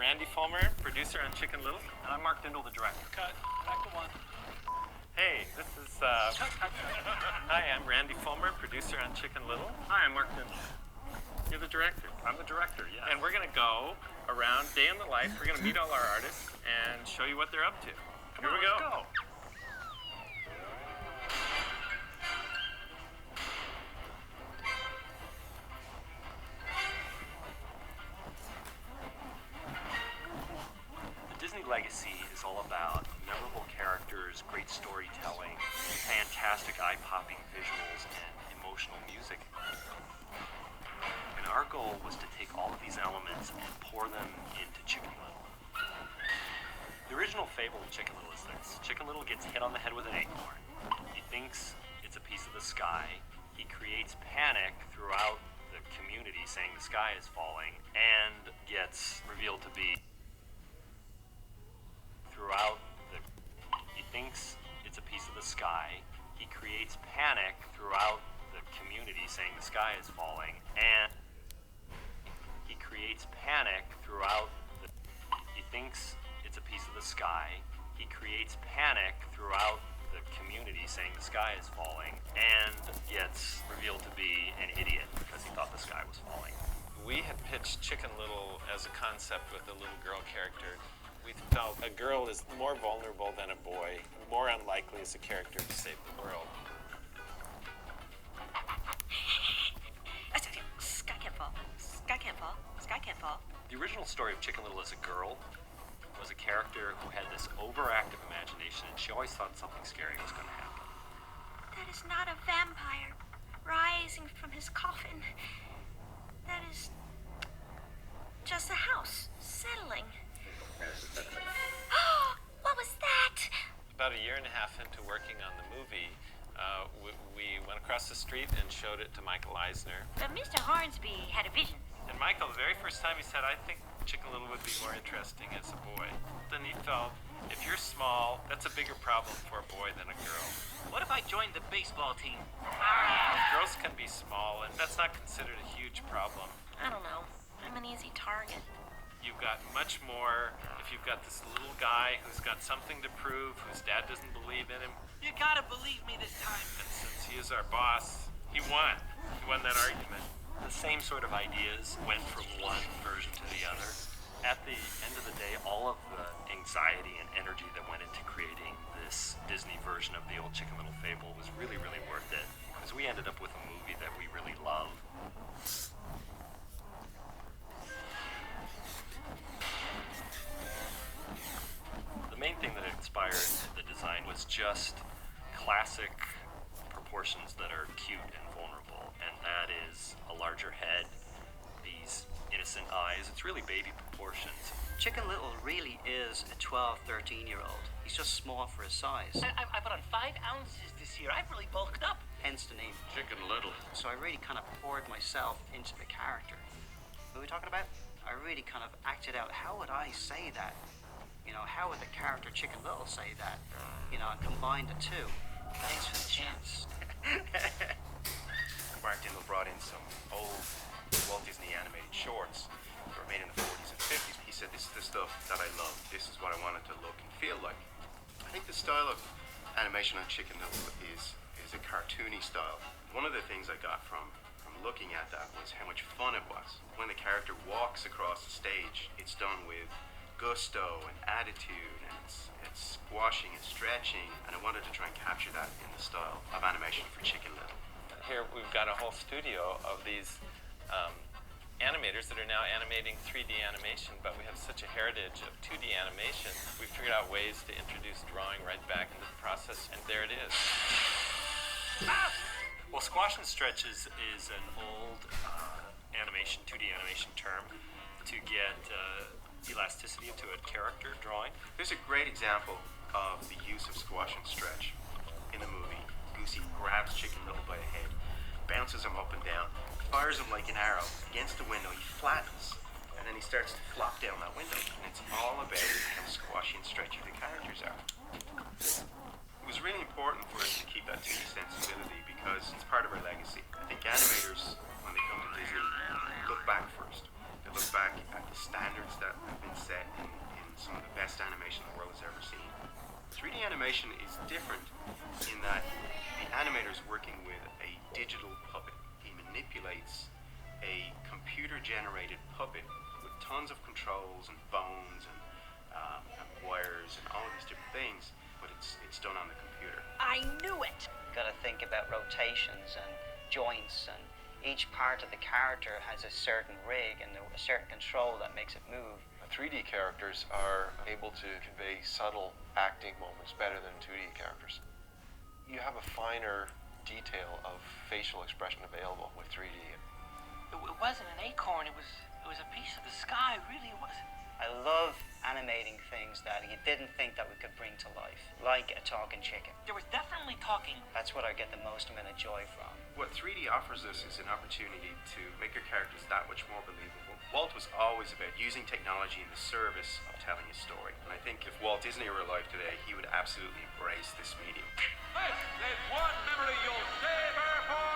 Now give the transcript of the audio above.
Randy Fulmer, producer on Chicken Little. And I'm Mark Dindal, the director. Cut. Back to one. Hey, this is, Hi, I'm Randy Fulmer, producer on Chicken Little. Hi, I'm Mark Dindal. You're the director. I'm the director, yes. And we're going to go around day in the life. We're going to meet all our artists and show you what they're up to. Here we Let's go. The Disney legacy is all about memorable characters, great storytelling, fantastic eye-popping visuals, and emotional music. And our goal was to take all of these elements and pour them into Chicken Little. The original fable of Chicken Little is this. Chicken Little gets hit on the head with an acorn. He thinks it's a piece of the sky. He creates panic throughout the community saying the sky is falling and gets revealed to be He thinks it's a piece of the sky. He creates panic throughout the community saying the sky is falling and he creates panic throughout the He thinks it's a piece of the sky. He creates panic throughout the community saying the sky is falling and gets revealed to be an idiot because he thought the sky was falling. We had pitched Chicken Little as a concept with a little girl character. We felt a girl is more vulnerable than a boy, more unlikely as a character to save the world. Sky can't fall. Sky can't fall. Sky can't fall. The original story of Chicken Little as a girl was a character who had this overactive imagination and she always thought something scary was going to happen. That is not a vampire rising from his coffin. That is just a house settling. What was that? About a year and a half into working on the movie, we went across the street and showed it to Michael Eisner. Mr. Hornsby had a vision. And Michael, the very first time he said, I think Chicken Little would be more interesting as a boy. Then he felt, if you're small, that's a bigger problem for a boy than a girl. What if I joined the baseball team? Girls can be small, and that's not considered a huge problem. I don't know. I'm an easy target. You've got much more if you've got this little guy who's got something to prove, whose dad doesn't believe in him. You gotta believe me this time. And since he is our boss, he won. He won that argument. The same sort of ideas went from one version to the other. At the end of the day, all of the anxiety and energy that went into creating this Disney version of the old Chicken Little fable was really, really worth it. Because we ended up with a movie that we really love. The main thing that inspired the design was just classic proportions that are cute and vulnerable, and that is a larger head, these innocent eyes. It's really baby proportions. Chicken Little really is a 12, 13-year-old. He's just small for his size. I put on 5 ounces this year. I've really bulked up. Hence the name. Chicken Little. So I really kind of poured myself into the character. What are we talking about? I really kind of acted out, how would I say that? You know, how would the character Chicken Little say that? You know, and combine the two. Thanks for the chance. Mark Dindal brought in some old Walt Disney animated shorts that were made in the 40s and 50s. He said, this is the stuff that I love. This is what I wanted to look and feel like. I think the style of animation on Chicken Little is a cartoony style. One of the things I got from looking at that was how much fun it was. When the character walks across the stage, it's done with gusto and attitude, and it's squashing and stretching, and I wanted to try and capture that in the style of animation for Chicken Little. Here we've got a whole studio of these animators that are now animating 3D animation, but we have such a heritage of 2D animation. We figured out ways to introduce drawing right back into the process, and there it is. Well, squash and stretch is an old animation, 2D animation term to get elasticity into a character drawing. There's a great example of the use of squash and stretch in the movie. Goosey grabs Chicken Little by the head, bounces him up and down, fires him like an arrow against the window. He flattens, and then he starts to flop down that window. And it's all about how squashy and stretchy the characters are. It was really important for us to keep that 2D sensibility because it's part of our legacy. I think animators, when they come to Disney, look back first. They look back at the standards that have been set best animation the world has ever seen. 3D animation is different in that the animator's working with a digital puppet. He manipulates a computer-generated puppet with tons of controls and bones and wires and all of these different things, but it's done on the computer. I knew it. Got to think about rotations and joints, and each part of the character has a certain rig and a certain control that makes it move. 3D characters are able to convey subtle acting moments better than 2D characters. You have a finer detail of facial expression available with 3D. It wasn't an acorn. It was a piece of the sky. Really, it was. I love animating things that you didn't think that we could bring to life, like a talking chicken. There was definitely talking. That's what I get the most amount of joy from. What 3D offers us is an opportunity to make our characters that much more believable. Walt was always about using technology in the service of telling a story. And I think if Walt Disney were alive today, he would absolutely embrace this medium. This is one memory you'll save her for